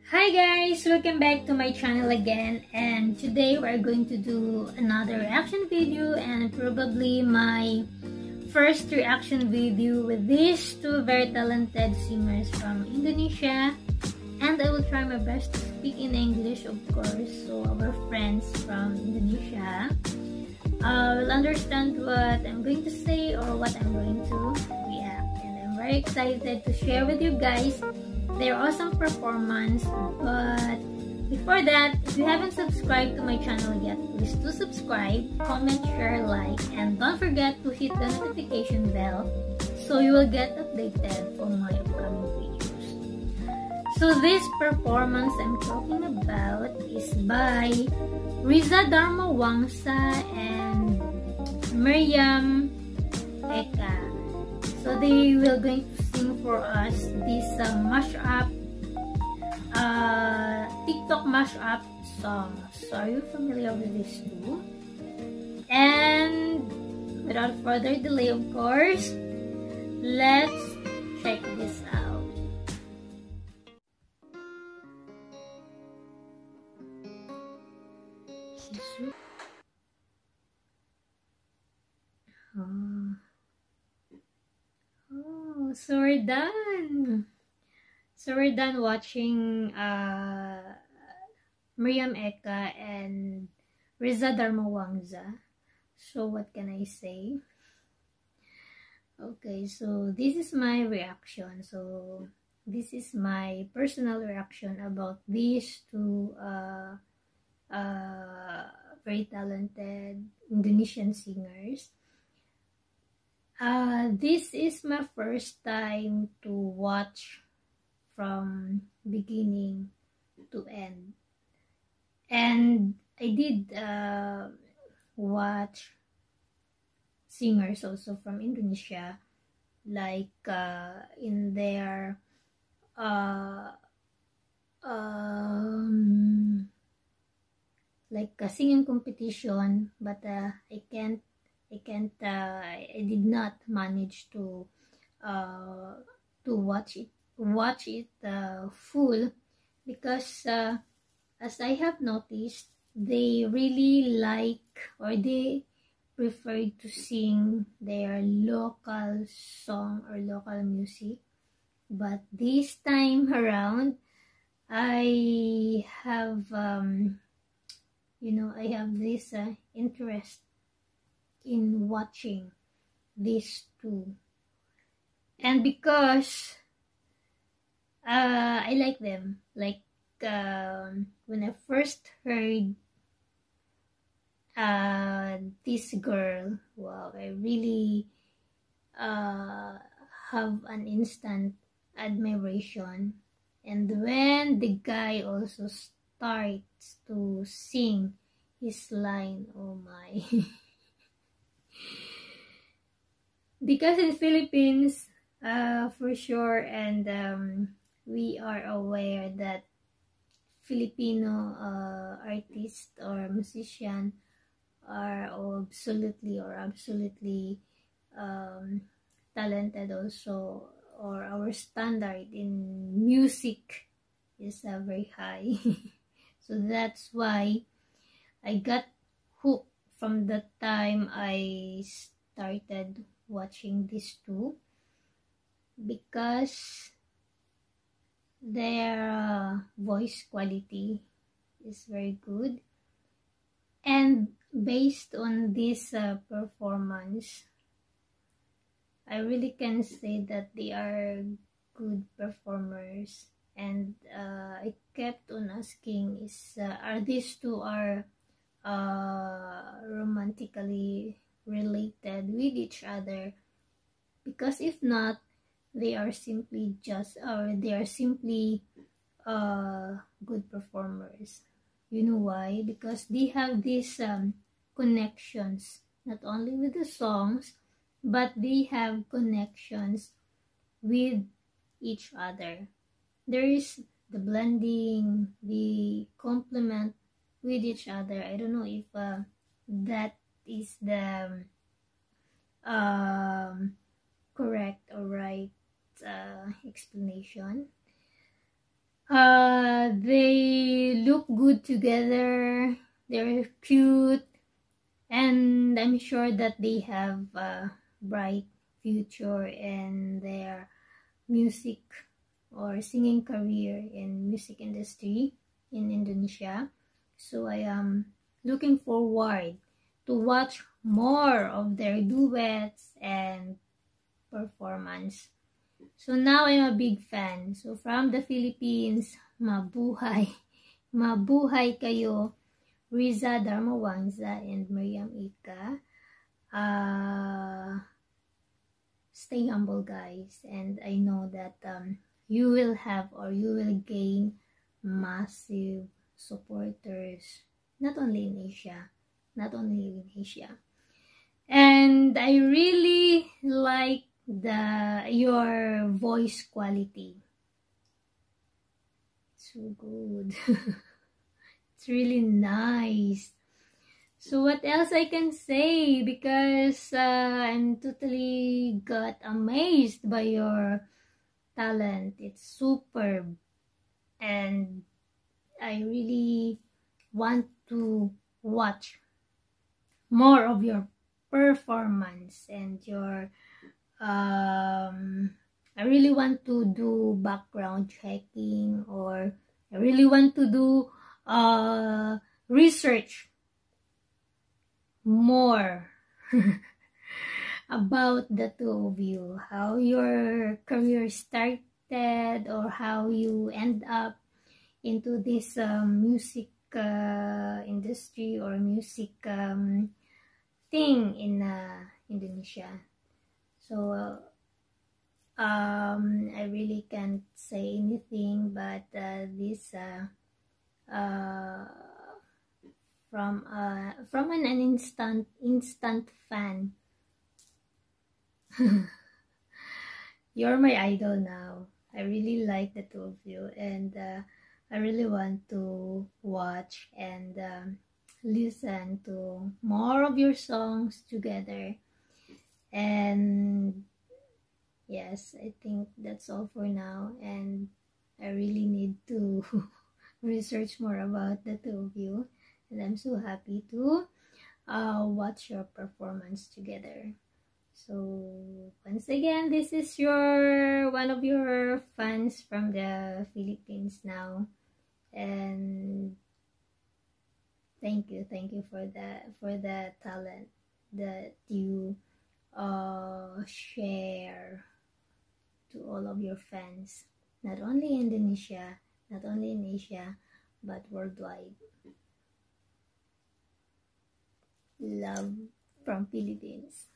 Hi guys! Welcome back to my channel again, and today we're going to do another reaction video and probably my first reaction video with these two very talented singers from Indonesia, and I will try my best to speak in English, of course, so our friends from Indonesia will understand what I'm going to say or what I'm going to react, and I'm very excited to share with you guys their awesome performance. But before that, if you haven't subscribed to my channel yet, please do subscribe, comment, share, like, and don't forget to hit the notification bell so you will get updated for my upcoming videos. So this performance I'm talking about is by Riza Dharma Wangsa and Miriam Eka. So they will going to sing for us this mashup, TikTok mashup song. So are you familiar with these two? And without further delay, of course, let's check this out. So we're done. So we're done watching Miriam Eka and Riza Dharma Wangsa. So what can I say? Okay, so this is my reaction. So this is my personal reaction about these two very talented Indonesian singers. This is my first time to watch from beginning to end, and I did watch singers also from Indonesia, like in their like a singing competition, but I did not manage to watch it full, because as I have noticed, they really like, or they prefer to sing their local song or local music. But this time around, I have I have this interest in watching these two, and because I like them, like when I first heard this girl, wow, I really have an instant admiration. And when the guy also starts to sing his line, oh my. Because in Philippines, for sure, and we are aware that Filipino artists or musician are absolutely talented also, or our standard in music is very high. So that's why I got hooked from the time I started watching these two, because their voice quality is very good, and based on this performance, I really can say that they are good performers. And I kept on asking, are these two romantically related with each other? Because if not, they are simply good performers. You know why? Because they have these connections, not only with the songs, but they have connections with each other. There is the blending, the complement with each other. I don't know if that is the correct or right explanation. They look good together. They're cute. And I'm sure that they have a bright future in their music or singing career in music industry in Indonesia. So I am looking forward to watch more of their duets and performance. So now I'm a big fan. So from the Philippines, mabuhay. Mabuhay kayo, Riza Darmawangsa and Miriam Ika. Stay humble, guys, and I know that you will have or you will gain massive supporters, not only in Asia, and I really like your voice quality. So good. It's really nice. So what else I can say, because I'm totally got amazed by your talent. It's superb, and I really want to watch more of your performance and your I really want to do background checking, or I really want to do research more about the two of you, how your career started, or how you end up into this music industry or music thing in Indonesia. So I really can't say anything, but this from an instant fan. You're my idol now. I really like the two of you, and I really want to watch and listen to more of your songs together. And yes, I think that's all for now, and I really need to research more about the two of you, and I'm so happy to watch your performance together. So once again, this is one of your fans from the Philippines now, and thank you for the talent that you share to all of your fans, not only in Indonesia, not only in Asia, but worldwide. Love from Philippines.